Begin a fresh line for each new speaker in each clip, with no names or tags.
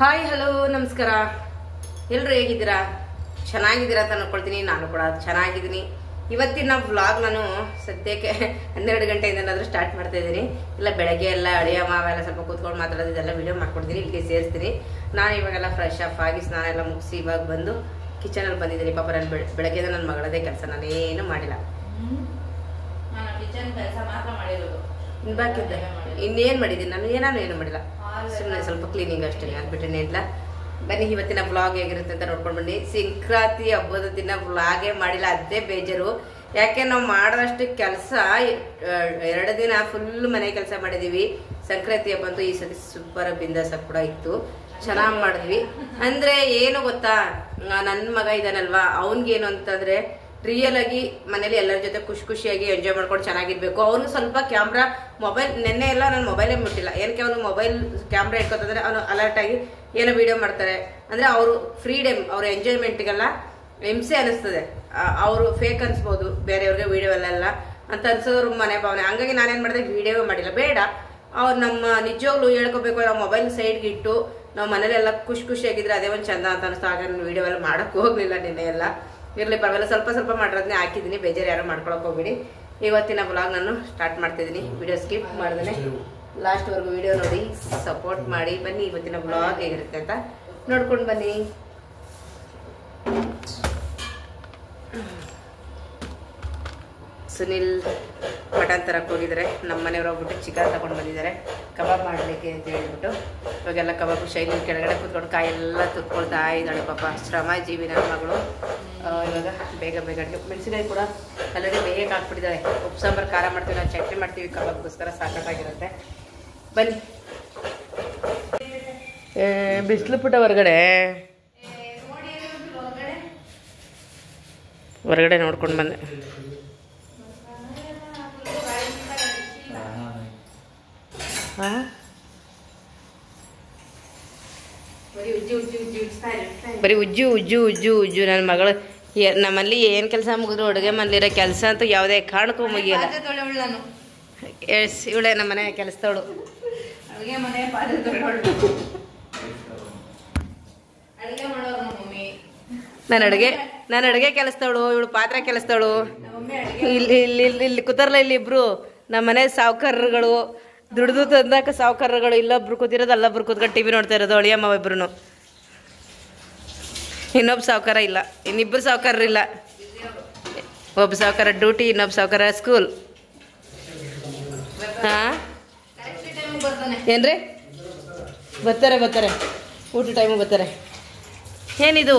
Hi hello ನಮಸ್ಕಾರ. ಎಲ್ಲರೂ ಹೇಗಿದ್ದೀರಾ? ಚೆನ್ನಾಗಿದ್ದೀರಾ ಅಂತ ಅನ್ಕೊಳ್ತೀನಿ. ನಾನು ಕೂಡ ಚೆನ್ನಾಗಿದ್ದೀನಿ. ಇವತ್ತಿನ ವ್ಲಾಗ್ ನಾನು ಸದ್ಯಕ್ಕೆ 12 ಗಂಟೆಯಿಂದನಾದರೂ ಸ್ಟಾರ್ಟ್ ಮಾಡ್ತಾ ಇದ್ದೀನಿ. ಇಲ್ಲ ಬೆಳಗ್ಗೆ ಎಲ್ಲ ಅಳಿಯ ಮಾವೆಲ್ಲ ಸ್ವಲ್ಪ ಕೂತ್ಕೊಂಡು ಮಾತಾಡೋದೆಲ್ಲ ವಿಡಿಯೋ ಮಾಡ್ಕೊಡ್ತೀನಿ, ಇಲ್ಲಿಗೆ ಸೇರಿಸ್ತೀನಿ. ನಾನು ಇವಾಗೆಲ್ಲ ಫ್ರೆಶ್ ಅಪ್ ಆಗಿ ಸ್ನಾನ ಎಲ್ಲ ಮುಗಿಸಿ ಇವಾಗ ಬಂದು ಕಿಚನಲ್ಲಿ ಬಂದಿದ್ದೀನಿ. ಪಾಪ ನಾನು ಬೆಳಗ್ಗೆ ನನ್ನ ಮಗಳದೇ ಕೆಲಸ ನಾನೇನು ಮಾಡಿಲ್ಲ.
ಕಿಚನ್ ಕೆಲಸ ಮಾತ್ರ ಮಾಡಿರೋದು.
ಬಾಕಿದ್ದೆ ಇನ್ನೇನು ಮಾಡಿದ್ದೀನಿ ನಾನು ಏನು ಮಾಡಿಲ್ಲ. ಸುಮ್ಮನೆ ಸ್ವಲ್ಪ ಕ್ಲೀನಿಂಗ್ ಅಷ್ಟೇ, ಅದು ಬಿಟ್ಟರೆ ಇಲ್ಲ. ಬನ್ನಿ ಇವತ್ತಿನ ವ್ಲಾಗ್ ಹೇಗಿರುತ್ತೆ ಅಂತ ನೋಡ್ಕೊಂಡು ಬನ್ನಿ. ಸಂಕ್ರಾಂತಿ ಹಬ್ಬದ ದಿನ ವ್ಲಾಗೇ ಮಾಡಿಲ್ಲ, ಅದೇ ಬೇಜಾರು. ಯಾಕೆ ನಾವು ಮಾಡೋದಷ್ಟು ಕೆಲಸ 2 ದಿನ ಫುಲ್ ಮನೆ ಕೆಲಸ ಮಾಡಿದೀವಿ. ಸಂಕ್ರಾಂತಿ ಹಬ್ಬ ಅಂತೂ ಈ ಸತಿ ಸೂಪರ್ ಬಿಂದಾಸ ಕೂಡ ಇತ್ತು, ಚೆನ್ನಾಗಿ ಮಾಡಿದ್ವಿ. ಅಂದ್ರೆ ಏನು ಗೊತ್ತಾ, ನನ್ನ ಮಗ ಇದಾನಲ್ವಾ, ಅವನ್ಗೇನು ಅಂತಂದ್ರೆ ರಿಯಲ್ ಆಗಿ ಮನೇಲಿ ಎಲ್ಲರ ಜೊತೆ ಖುಷಿಯಾಗಿ ಎಂಜಾಯ್ ಮಾಡ್ಕೊಂಡು ಚೆನ್ನಾಗಿರ್ಬೇಕು. ಅವನು ಸ್ವಲ್ಪ ಕ್ಯಾಮ್ರಾ ಮೊಬೈಲ್ ನೆನ್ನೆ ಎಲ್ಲ ನಾನು ಮೊಬೈಲೇ ಮುಟ್ಟಿಲ್ಲ. ಏನಕ್ಕೆ ಅವನು ಮೊಬೈಲ್ ಕ್ಯಾಮ್ರಾ ಇಟ್ಕೊತಂದ್ರೆ ಅವನು ಅಲರ್ಟ್ ಆಗಿ ಏನೋ ವಿಡಿಯೋ ಮಾಡ್ತಾರೆ. ಅಂದ್ರೆ ಅವರು ಫ್ರೀಡಮ್, ಅವ್ರ ಎಂಜಾಯ್ಮೆಂಟ್ಗೆಲ್ಲ ಹಿಂಸೆ ಅನಿಸ್ತದೆ. ಅವರು ಫೇಕ್ ಅನ್ಸ್ಬೋದು ಬೇರೆಯವ್ರಿಗೆ ವಿಡಿಯೋ ಎಲ್ಲ ಅಂತ ಅನ್ಸೋದ್ರ ಮನೆ ಭಾವನೆ. ಹಂಗಾಗಿ ನಾನೇನ್ ಮಾಡಿದೆ, ವಿಡಿಯೋ ಮಾಡಿಲ್ಲ. ಬೇಡ, ಅವ್ರು ನಮ್ಮ ನಿಜವಾಗ್ಲೂ ಹೇಳ್ಕೋಬೇಕು, ನಾವು ಮೊಬೈಲ್ ಸೈಡ್ಗೆ ಇಟ್ಟು ನಾವು ಮನೇಲೆಲ್ಲ ಖುಷಿಯಾಗಿದ್ರೆ ಅದೇ ಒಂದು ಚಂದ ಅಂತ ಅನಿಸ್ತು. ಆಗ ನಾನು ವಿಡಿಯೋ ಎಲ್ಲ ಮಾಡಕ್ ಹೋಗ್ಲಿಲ್ಲ. ನಿನ್ನೆ ಎಲ್ಲ ಇರ್ಲಿ ಪರವಾಗಿಲ್ಲ, ಸ್ವಲ್ಪ ಮಾಡಿರೋದನ್ನೇ ಹಾಕಿದ್ದೀನಿ. ಬೇಜಾರು ಯಾರು ಮಾಡ್ಕೊಳಕ್ ಹೋಗ್ಬಿಡಿ. ಇವತ್ತಿನ ವ್ಲಾಗ್ ನಾನು ಸ್ಟಾರ್ಟ್ ಮಾಡ್ತಿದ್ದೀನಿ. ವಿಡಿಯೋ ಸ್ಕಿಪ್ ಮಾಡಿದ್ರೆ ಲಾಸ್ಟ್ವರೆಗೂ ವಿಡಿಯೋ ನೋಡಿ ಸಪೋರ್ಟ್ ಮಾಡಿ. ಬನ್ನಿ ಇವತ್ತಿನ ವ್ಲಾಗ್ ಹೇಗಿರುತ್ತೆ ಅಂತ ನೋಡ್ಕೊಂಡು ಬನ್ನಿ. ಸುನಿಲ್ ಮಟನ್ ತರಕ್ಕೆ ಹೋಗಿದ್ದಾರೆ. ನಮ್ಮ ಮನೆಯವ್ರು ಹೋಗ್ಬಿಟ್ಟು ಚಿಕನ್ ತಗೊಂಡು ಬಂದಿದ್ದಾರೆ ಕಬಾಬ್ ಮಾಡಲಿಕ್ಕೆ ಅಂತ ಹೇಳ್ಬಿಟ್ಟು. ಇವಾಗೆಲ್ಲ ಕಬಾಬ್ ಶೈಲಿ ಕೆಳಗಡೆ ಕೂತ್ಕೊಂಡು ಕಾಯೆಲ್ಲ ತುರ್ಕೊಳ್ತಾ ಇದ್ದಾಳೆ. ಪಾಪ ಶ್ರಮ ಜೀವಿ ನನ್ನ ಮಗಳು. ಇವಾಗ ಬೇಗ ಅಡುಗೆ ಮೆಣಸಿನಕಾಯಿ ಕೂಡ ಆಲ್ರೆಡಿ ಬೇಗ ಹಾಕ್ಬಿಟ್ಟಿದ್ದಾಳೆ. ಉಪ್ಪು ಸಾಂಬಾರು ಖಾರ ಮಾಡ್ತೀವಿ, ನಾವು ಚಟ್ನಿ ಮಾಡ್ತೀವಿ. ಕಬಾಬ್ಗೋಸ್ಕರ ಸಾಕಾಗಿರುತ್ತೆ. ಬನ್ನಿ. ಬಿಸಿಲು ಪುಟ ಹೊರಗಡೆ ನೋಡ್ಕೊಂಡು ಬಂದೆ. ಬರೀ ಉಜ್ಜು ನನ್ನ ಮಗಳು. ನಮ್ಮಲ್ಲಿ ಏನು ಕೆಲಸ ಮುಗಿದ್ರು ಅಡುಗೆ ಮನೇಲಿರೋ ಕೆಲಸ ಅಂತೂ ಯಾವುದೇ ಕಾರಣಕ್ಕೂ ಮುಗಿಯಲ್ಲ. ಇವಳೆ ನಮ್ಮ ಮನೆ ಕೆಲಸದವಳು. ನಾನು ಅಡುಗೆ ಕೆಲಸದವಳು, ಇವಳು ಪಾತ್ರೆ ಕೆಲಸದವಳು. ಇಲ್ಲಿ ಕೂತಾರಲ್ಲ ಇಲ್ಲಿ ಇಬ್ರು ನಮ್ಮ ಮನೆ ಸಾವುಕಾರರುಗಳು, ದುಡ್ದು ತಂದಾಕ ಸಾವುಕಾರರುಗಳು. ಇಲ್ಲೊಬ್ರು ಕೂತಿರೋದು, ಅಲ್ಲೊಬ್ರು ಕೂತ್ಕೊಂಡು ಟಿವಿ ನೋಡ್ತಾ ಇರೋದು ಅಳಿಯಮ್ಮ ಇಬ್ರು. ಇನ್ನೊಬ್ಬ ಸಾವುಕಾರ ಇಲ್ಲ, ಇನ್ನಿಬ್ಬರು ಸಾವುಕಾರರಿಲ್ಲ. ಒಬ್ಬ ಸಾವುಕಾರ ಡ್ಯೂಟಿ, ಇನ್ನೊಬ್ಬ ಸಾವುಕಾರ ಸ್ಕೂಲ್. ಹಾಂ ಏನ್ರಿ? ಬರ್ತಾರೆ ಊಟ ಟೈಮು ಬರ್ತಾರೆ. ಏನಿದು?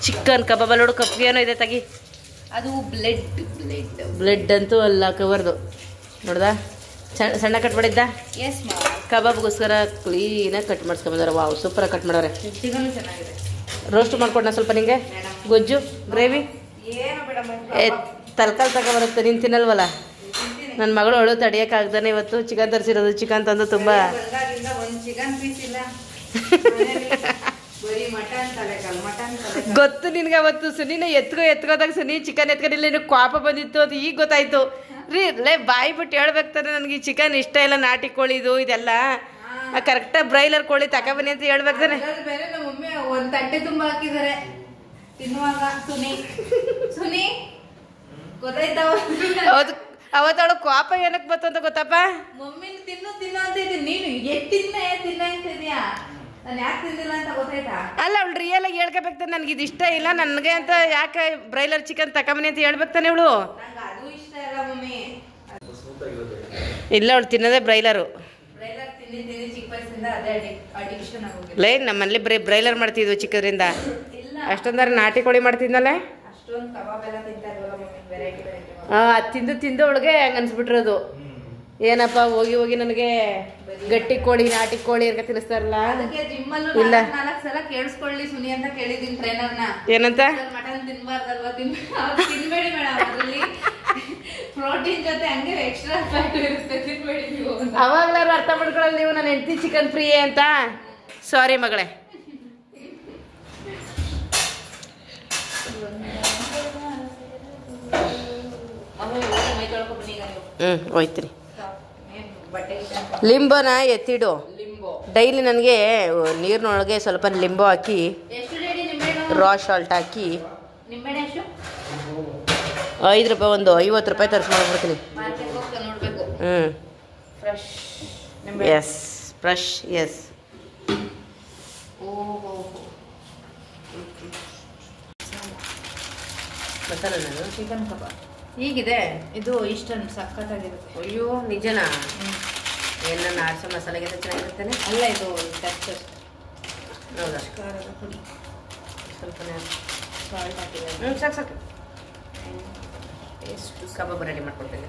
ಚಿಕನ್ ಕಬಾಬ್ ನೋಡು. ಕಪ್ಗೆ ಏನೋ ಇದೆ ತೆಗಿ.
ಅದು ಬ್ಲೆಡ್
ಅಂತೂ ಅಲ್ಲ, ಕವರ್ದು ನೋಡ್ದ. ಸಣ್ಣ ಕಟ್ ಮಾಡಿದ್ದ. ಕಬಾಬ್ಗೋಸ್ಕರ ಕ್ಲೀನಾಗಿ ಕಟ್ ಮಾಡಿಸ್ಕೊಂಬಂದಾರೆ. ವಾವ್, ಸೂಪರಾಗಿ ಕಟ್ ಮಾಡವ್ರೆ.
ಚಿಕನ್ ಚೆನ್ನಾಗಿದೆ.
ರೋಸ್ಟ್ ಮಾಡ್ಕೊಡ್ನ ಸ್ವಲ್ಪ ನಿಂಗೆ. ಗೊಜ್ಜು ಗ್ರೇವಿ ತರಕಾರಿ ತಗೊಬರುತ್ತೆ. ನೀನು ತಿನ್ನಲ್ವಲ್ಲ? ನನ್ನ ಮಗಳು ಅವಳು ತಡಿಯೋಕ್ಕಾಗ್ದಾನೆ ಇವತ್ತು ಚಿಕನ್ ತರಿಸಿರೋದು. ಚಿಕನ್ ತಂದು ತುಂಬ ಗೊತ್ತು ನಿನ್ಗೆ. ಅವತ್ತು ಸುನಿನ ಎತ್ಕೋದಾಗ ಸುನಿ ಚಿಕನ್ ಎತ್ಕೊಂಡಿಲ್ಲ, ನಿನಗೆ ಕೋಪ ಬಂದಿತ್ತು ಅದು ಈಗ ಗೊತ್ತಾಯ್ತು. ಬಾಯಿ ಬಿಟ್ಟು ಹೇಳ್ಬೇಕು ತಾನೆ, ನನಗೆ ಈ ಚಿಕನ್ ಇಷ್ಟ ಇಲ್ಲ, ನಾಟಿ ಕೋಳಿದು ಇದೆಲ್ಲ. ಕರೆಕ್ಟಾಗಿ ಬ್ರೈಲರ್ ಕೋಳಿ ತಗೊಬನ್ನಿ ಅಂತ ಹೇಳ್ಬೇಕು ತಾನೆ.
ಒಂದು ತಟ್ಟೆ ತುಂಬ ಹಾಕಿದ್ದಾರೆ ತಿನ್ನುವಾಗ. ಸುನಿ ಗೊತ್ತಾಯ್ತಾವ.
ಅವತ್ತವಳು ಕೋಪ ಏನಕ್ಕೆ ಬಂತು ಅಂತ ಗೊತ್ತಪ್ಪ.
ಮಮ್ಮಿನ ತಿನ್ನು ಅಂತ ಇದ್ದೀನಿ. ನೀನು ತಿನ್ನ ಅಂತ ಇದೆಯಾ? ನಾನು ಯಾಕೆ ತಿಂದಿಲ್ಲ ಅಂತ ಗೊತ್ತಾಯ್ತಾ?
ಅಲ್ಲ, ಅವಳು ರಿಯಲ್ ಆಗಿ ಹೇಳ್ಕೋಬೇಕು ತಾನೆ, ನನಗೆ ಇದು ಇಷ್ಟ ಇಲ್ಲ ನನಗೆ ಅಂತ. ಯಾಕೆ ಬ್ರೈಲರ್ ಚಿಕನ್ ತಗೊಂಬನಿ ಅಂತ ಹೇಳ್ಬೇಕು ತಾನೆ ಇವಳು.
ಅದು ಇಷ್ಟ ಇಲ್ಲ ಮಮ್ಮಿ.
ಇಲ್ಲ, ಅವಳು ತಿನ್ನೋದೇ ಬ್ರೈಲರು.
ತಿಂದಿ ಚಿಕ್ಕ ವಯಸ್ಸಿಂದ ಅದೇ ಅಡಿಕ್ಷನ್ ಆಗೋಗಿದೆ.
ಲೇ, ನಮ್ಮಲ್ಲಿ ಬರೀ ಬ್ರೈಲರ್ ಮಾಡ್ತಿದ್ವು ಚಿಕ್ಕದ್ರಿಂದ. ಅಷ್ಟೊಂದಾರೆ ನಾಟಿ ಕೋಳಿ ಮಾಡ್ತಿದ್ನಲ್ಲ.
ಅಷ್ಟೊಂದು ಕಬಾಬ್ ಎಲ್ಲ ತಿಂತಾ ಇದ್ವಲ್ಲ ಮಮ್ಮಿ, ವೆರೈಟಿ.
ತಿಂದು ಅವಳಿಗೆ ಹಂಗೆ ಅನ್ಸ್ಬಿಟ್ಟಿರೋದು. ಏನಪ್ಪ ಹೋಗಿ ನನಗೆ ಗಟ್ಟಿ ಕೋಳಿ ನಾಟಿ ಕೋಳಿ ಅಂತ ತಿನ್ನಿಸ್ತಾರಲ್ಲ.
ಇಲ್ಲ 4 ಸಲ ಕೇಳಿಸ್ಕೊಳ್ಳಿ ಸುನಿ ಅಂತ ಕೇಳಿದೀನಿ ಟ್ರೈನರ್ನ.
ಏನಂತ?
ಮಟನ್ ತಿನ್ಬಾರ್ದಲ್ವಾ? ತಿನ್ಬೇಡಿ ಮೇಡಮ್, ಅದರಲ್ಲಿ ಪ್ರೋಟೀನ್ ಜೊತೆ ಹಂಗೆ ಎಕ್ಸ್ಟ್ರಾ ಫ್ಯಾಟ್ ಇರುತ್ತೆ, ತಿನ್ಬೇಡಿ ನೀವು.
ಅವಾಗ್ಲಾರು ಅರ್ಥ ಮಾಡ್ಕೊಳ್ಳಲ್ಲ ನೀವು, ನನ್ನ ಹೆಂಡತಿ ಚಿಕನ್ ಫ್ರೀ ಅಂತ. ಸಾರಿ ಮಗಳೇ. ಹೋಯ್ತ್ರಿ. ಲಿಂಬನ ಎತ್ತಿಡು, ಡೈಲಿ ನನಗೆ ನೀರಿನೊಳಗೆ ಸ್ವಲ್ಪ ಲಿಂಬು ಹಾಕಿ
ಎಷ್ಟು ರೆಡಿ ನಿಂಬೆಹಣ್ಣು?
ರಾ ಸಾಲ್ಟ್ ಹಾಕಿ
ನಿಂಬೆಹಣ್ಣು ಎಷ್ಟು?
5 ರೂಪಾಯಿ, ಒಂದು 50 ರೂಪಾಯಿ ತರಿಸಿ ಮಾಡ್ಬಿಡ್ತೀನಿ.
ಮಾರ್ಕೆಟ್ ಹೋಗ್ತಾ ನೋಡಬೇಕು. Fresh
yes, fresh, yes.
ಓಹೋ
ಮಸಾಲ ನಾನು
ಚಿಕನ್ ಕಬಾಬ್
ಹೀಗಿದೆ.
ಇದು ಇಷ್ಟೊಂದು ಸಖತ್ತಾಗಿರುತ್ತೆ.
ಅಯ್ಯೋ ನಿಜನಾ? ಏನು ನನ್ನ ಆಡ್ಸೋ ಮಸಾಲೆಗಿಂತ ಚೆನ್ನಾಗಿರುತ್ತೇನೆ.
ಅಲ್ಲ ಇದು ಟೆಕ್ಸ್ಚರ್.
ಹೌದಾ?
ಖಾರದ ಪುಡಿ
ಸ್ವಲ್ಪನೇ
ಸಾಲ್ಟ್ ಹಾಕಿದೆ.
ಸಾಕು ಸಾಕು.
ಟೇಸ್ಟ್
ಕಬಾಬ್ ರೆಡಿ ಮಾಡ್ಕೊಡ್ತೀನಿ.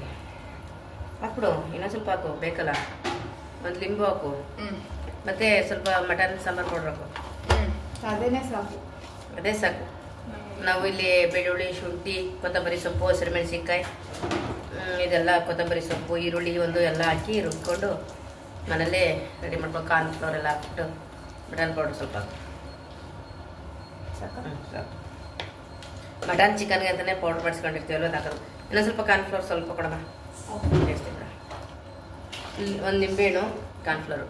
ಹಾಕ್ಬಿಡು, ಇನ್ನೊಂದು ಸ್ವಲ್ಪ ಹಾಕು, ಬೇಕಲ್ಲ. ಒಂದು ಲಿಂಬು ಹಾಕು, ಮತ್ತು ಸ್ವಲ್ಪ ಮಟನ್ ಸಾಂಬಾರು ಪೌಡ್ರ್ ಹಾಕು.
ಅದೇನೇ ಸಾಕು.
ಅದೇ ಸಾಕು. ನಾವು ಇಲ್ಲಿ ಬೆಳ್ಳುಳ್ಳಿ, ಶುಂಠಿ, ಕೊತ್ತಂಬರಿ ಸೊಪ್ಪು, ಹಸಿರುಮೆಣಸಿನ್ಕಾಯಿ, ಇದೆಲ್ಲ ಕೊತ್ತಂಬರಿ ಸೊಪ್ಪು, ಈರುಳ್ಳಿ ಒಂದು ಎಲ್ಲ ಹಾಕಿ ರುಬ್ಕೊಂಡು ಮನೇಲೇ ರೆಡಿ ಮಾಡ್ಕೊಂಡು ಕಾರ್ನ್ಫ್ಲವರ್ ಎಲ್ಲ ಹಾಕ್ಬಿಟ್ಟು ಮಟನ್ ಪೌಡ್ರ್ ಸ್ವಲ್ಪ ಸಾಕು. ಸಾಕು. ಮಟನ್ ಚಿಕನ್ಗೆ ಅಂತಲೇ ಪೌಡ್ರ್ ಮಾಡಿಸ್ಕೊಂಡಿರ್ತೀವಲ್ಲ, ಅದು ಹಾಕೋದು. ಇನ್ನೊಂದು ಸ್ವಲ್ಪ ಕಾರ್ನ್ಫ್ಲವರ್ ಸ್ವಲ್ಪ ಕೊಡೋಣ, ಟೇಸ್ಟ್ ಇಲ್ಲ. ಒಂದು ನಿಂಬೆಹಣ್ಣು, ಕಾರ್ನ್ಫ್ಲವರು.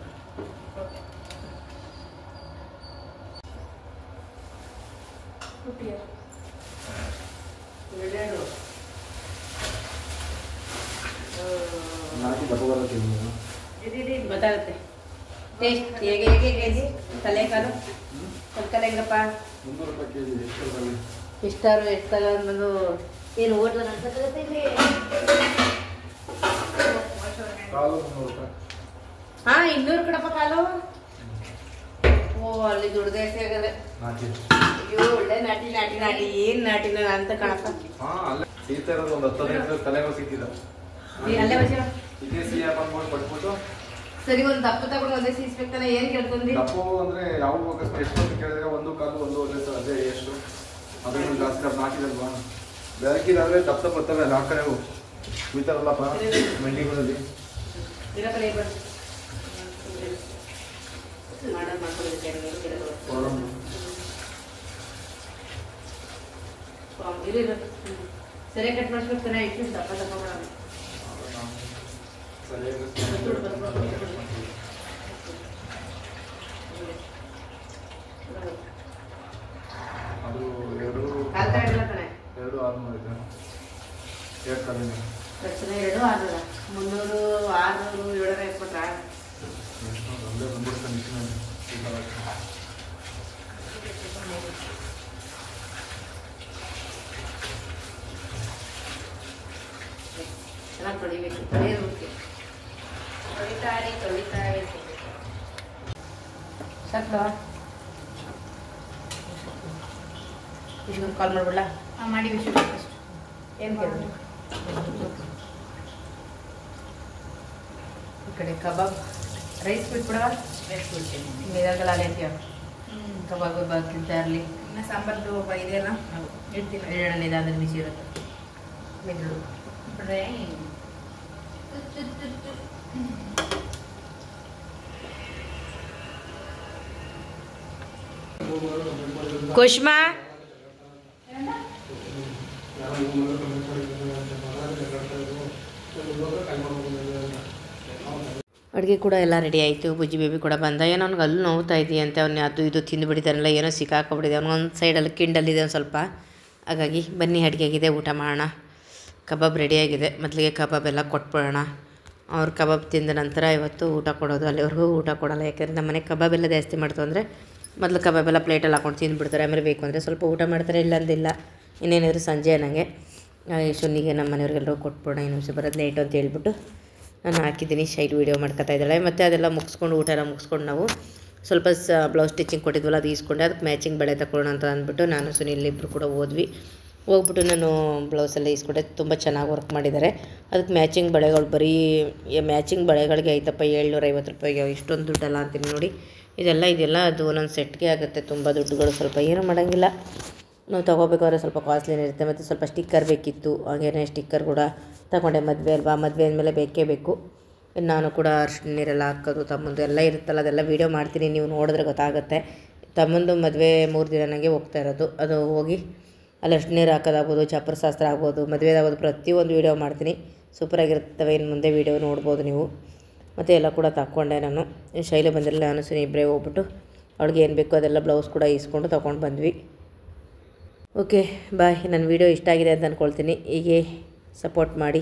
ಗೊತ್ತಾಗುತ್ತೆ ಟೇಸ್ಟ್ ಹೇಗೆ ಹೇಗೆ ಕೆ ಜಿ ತಲೆಕಾಲು ತಲೆಕಾಲೆಂಗಪ್ಪ ಇಷ್ಟಾರು ಎಷ್ಟು ತಗೊಂಡು ಏನು ಹೋಟ್ಲ ನಡ್ಸಕ್ಕಾಗತ್ತೆ ಇಲ್ಲಿ? ಹಾಂ 200 ಕಡಪ ಕಾಲು. ಓ ಅಲ್ಲಿ ದುಡ್ದು ಎಷ್ಟು ಆಗದೆ. ಅಯ್ಯೋ ಒಳ್ಳೆ ನಾಟಿ ನಾಟಿ ನಾಟಿ ಏನು ನಾಟಿನ ಅಂತ ಕಣಪ್ಪ. ಅಲ್ಲೇ ಬಸಿ ಸರಿ, ಒಂದು ದಪ್ಪ ತಗೊಂಡು ಒಂದೇ ಸೀಸ್ಬೇಕಾನೆ. ಏನು ಕೇಳ್ತಂದಿ?
ದಪ್ಪು ಅಂದ್ರೆ ಯಾವ ಎಷ್ಟೊಂದು ಕೇಳಿದ್ರೆ 1 ಕಾಲು 1 ಸರ್ ಅದೇ ಎಷ್ಟು ಅದನ್ನು ಜಾಸ್ತಿ ದಪ್ಪ ಹಾಕಿದಲ್ವಾ? ಬೆಳಕಿದಾದ್ರೆ ದಪ್ಪ ದಪ್ಪ ಬರ್ತವೆ. ಆ ಕಡೆ ಕುಯ್ತಾರಲ್ಲಪ್ಪ ಮಂಡಿಗಳಲ್ಲಿ
ಸರಿ ಕಟ್ ಮಾಡಿಸ್ಬೇಕು ತಾನೆ. ಇಟ್ಟು ದಪ್ಪ ದಪ್ಪ ಮಾಡೋಣ.
ಅದು 2 600 ಇದೆ. 2 ಕಡಿಮೆ
ಖರ್ಚಿನ 2 600, 300, 600, 700 ಕೊಟ್ಟ
ಒಂದೇ ಬಂದಿರುತ್ತೆ ಮಿಷಿನಲ್ಲಿ.
ಚೆನ್ನಾಗಿ ತೊಳಿಬೇಕು. ತೊಳೆಯೋದು ತೊಳಿತಾರೆ ಸಾಕು. ಇಷ್ಟೊಂದು ಕಾಲ್ ಮಾಡ್ಬಿಡಲ್ಲ?
ಮಾಡಿ ವಿಷಯ
ಏನು ಕೇಳಿ. ಈ ಕಡೆ ಕಬಾಬ್ ರೈಸ್ ಬಿಟ್ಬಿಡವ. ರೈಸ್ ಬಿಡ್ತೀನಿ ನೀರಾಗಲ್ಲ ಅಲ್ಲೈತೀವ. ಕಬಾಬ್ ಬಾಕಿಂತ ಇರಲಿ.
ಇನ್ನು ಸಾಂಬಾರ್ದು ಇದೆಯಲ್ಲ ಇಡ್ತೀನಿ.
ಇಡೋಣ, ಇದಾದ್ರೆ ಬಿಸಿ ಇರುತ್ತೆ. ಮಿಡ್ಲು
ಬಿಡ್ರೆ
ಕುಷ್ಮಾ ಅಡುಗೆ ಕೂಡ ಎಲ್ಲ ರೆಡಿ ಆಯಿತು. ಬುಜ್ಜಿ ಬೇಬಿ ಕೂಡ ಬಂದ. ಏನೋ ಅವ್ನಿಗೆ ಅಲ್ಲಿ ನೋವ್ತಾ ಇದೆಯಂತೆ. ಅವ್ನು ಅದು ಇದು ತಿಂದುಬಿಟ್ಟಿದ್ದಾನಲ್ಲ, ಏನೋ ಸಿಕ್ಕಾಕೊಬಿಟ್ಟಿದೆ. ಅವ್ನಿಗೊಂದು ಸೈಡಲ್ಲಿ ಕಿಂಡಲ್ಲಿದೆ ಒಂದು ಸ್ವಲ್ಪ. ಹಾಗಾಗಿ ಬನ್ನಿ ಅಡುಗೆಗಿದೆ, ಊಟ ಮಾಡೋಣ. ಕಬಾಬ್ ರೆಡಿಯಾಗಿದೆ. ಮೊದಲಿಗೆ ಕಬಾಬ್ ಎಲ್ಲ ಕೊಟ್ಬಿಡೋಣ. ಅವ್ರು ಕಬಾಬ್ ತಿಂದ ನಂತರ ಇವತ್ತು ಊಟ ಕೊಡೋದು. ಅಲ್ಲಿವರೆಗೂ ಊಟ ಕೊಡೋಲ್ಲ. ಯಾಕಂದರೆ ನಮ್ಮ ಮನೆ ಕಬಾಬ್ ಎಲ್ಲ ಜಾಸ್ತಿ ಮಾಡ್ತು ಅಂದರೆ ಮೊದಲು ಕಬಾಬೆಲ್ಲ ಪ್ಲೇಟಲ್ಲಿ ಹಾಕೊಂಡು ತಿಂದುಬಿಡ್ತಾರೆ. ಆಮೇಲೆ ಬೇಕು ಅಂದರೆ ಸ್ವಲ್ಪ ಊಟ ಮಾಡ್ತಾರೆ, ಇಲ್ಲ ಅಂದಿಲ್ಲ. ಇನ್ನೇನಿದ್ರು ಸಂಜೆ ನನಗೆ ಶುನ್ನಿಗೆ ನಮ್ಮ ಮನೆಯವ್ರಿಗೆಲ್ಲರೂ ಕೊಟ್ಬಿಡೋಣ. ಇನ್ನೊಂದು ಬರೋದು ಲೇಟು ಅಂತ ಹೇಳ್ಬಿಟ್ಟು ನಾನು ಹಾಕಿದ್ದೀನಿ. ಶೈಟ್ ವೀಡಿಯೋ ಮಾಡ್ಕೊತಾ ಇದ್ದಾಳೆ. ಮತ್ತು ಅದೆಲ್ಲ ಮುಗಿಸ್ಕೊಂಡು ಊಟ ಎಲ್ಲ ಮುಗಿಸ್ಕೊಂಡು ನಾವು ಸ್ವಲ್ಪ ಬ್ಲೌಸ್ ಸ್ಟಿಚಿಂಗ್ ಕೊಟ್ಟಿದ್ವಲ್ಲ, ಅದು ಈಸ್ಕೊಂಡೆ. ಅದಕ್ಕೆ ಮ್ಯಾಚಿಂಗ್ ಬಳೆ ತಗೊಳ್ಳೋಣ ಅಂತ ಅಂದ್ಬಿಟ್ಟು ನಾನು ಸುನಿಲ್ ಇಬ್ಬರು ಕೂಡ ಹೋಗ್ಬಿಟ್ಟು ನಾನು ಬ್ಲೌಸೆಲ್ಲ ಈಸ್ಕೊಂಡೆ. ತುಂಬ ಚೆನ್ನಾಗಿ ವರ್ಕ್ ಮಾಡಿದ್ದಾರೆ. ಅದಕ್ಕೆ ಮ್ಯಾಚಿಂಗ್ ಬಳೆಗಳು ಬರೀ ಮ್ಯಾಚಿಂಗ್ ಬಳೆಗಳಿಗೆ ಆಯ್ತಪ್ಪ 750 ರೂಪಾಯಿಗೆ. ಇಷ್ಟೊಂದು ದುಡ್ಡಲ್ಲ ಅಂತೀನಿ ನೋಡಿ. ಇದೆಲ್ಲ ಅದು ಒಂದೊಂದು ಸೆಟ್ಗೆ ಆಗುತ್ತೆ ತುಂಬ ದುಡ್ಡುಗಳು. ಸ್ವಲ್ಪ ಏನೂ ಮಾಡೋಂಗಿಲ್ಲ. ನಾವು ತೊಗೋಬೇಕಾದ್ರೆ ಸ್ವಲ್ಪ ಕಾಸ್ಟ್ಲಿನೇ ಇರುತ್ತೆ. ಮತ್ತು ಸ್ವಲ್ಪ ಸ್ಟಿಕ್ಕರ್ ಬೇಕಿತ್ತು. ಹಾಗೇನೇ ಸ್ಟಿಕ್ಕರ್ ಕೂಡ ತಗೊಂಡೆ. ಮದುವೆ ಅಲ್ವಾ, ಮದುವೆ ಅಂದಮೇಲೆ ಬೇಕೇ ಬೇಕು. ನಾನು ಕೂಡ ಅರ್ಶಿಣ ನೀರೆಲ್ಲ ಹಾಕೋದು, ತಮ್ಮಂದು ಎಲ್ಲ ಇರುತ್ತಲ್ಲ, ಅದೆಲ್ಲ ವೀಡಿಯೋ ಮಾಡ್ತೀನಿ. ನೀವು ನೋಡಿದ್ರೆ ಗೊತ್ತಾಗುತ್ತೆ. ತಮ್ಮಂದು ಮದುವೆ 3 ದಿನ ನನಗೆ ಹೋಗ್ತಾ ಇರೋದು. ಅದು ಹೋಗಿ ಅಲ್ಲಿ ಅರ್ಶಿಣ ನೀರು ಹಾಕೋದಾಗ್ಬೋದು, ಚಪ್ಪರ ಶಾಸ್ತ್ರ ಆಗ್ಬೋದು, ಮದುವೆದಾಗ್ಬೋದು, ಪ್ರತಿಯೊಂದು ವೀಡಿಯೋ ಮಾಡ್ತೀನಿ. ಸೂಪರಾಗಿರ್ತವೆ. ಇನ್ನು ಮುಂದೆ ವೀಡಿಯೋ ನೋಡ್ಬೋದು ನೀವು. ಮತ್ತು ಎಲ್ಲ ಕೂಡ ತಗೊಂಡೆ ನಾನು. ಶೈಲಿ ಬಂದಿರಲಿಲ್ಲ, ನಾನು ಸುನಿ ಇಬ್ಬರೇ ಹೋಗ್ಬಿಟ್ಟು ಅವಳಿಗೆ ಏನು ಬೇಕೋ ಅದೆಲ್ಲ ಬ್ಲೌಸ್ ಕೂಡ ಇಸ್ಕೊಂಡು ತೊಗೊಂಡು ಬಂದ್ವಿ. Okay bye. ನನ್ನ ವೀಡಿಯೋ ಇಷ್ಟ ಆಗಿದೆ ಅಂತ ಅಂದ್ಕೊಳ್ತೀನಿ. ಹೀಗೆ ಸಪೋರ್ಟ್ ಮಾಡಿ.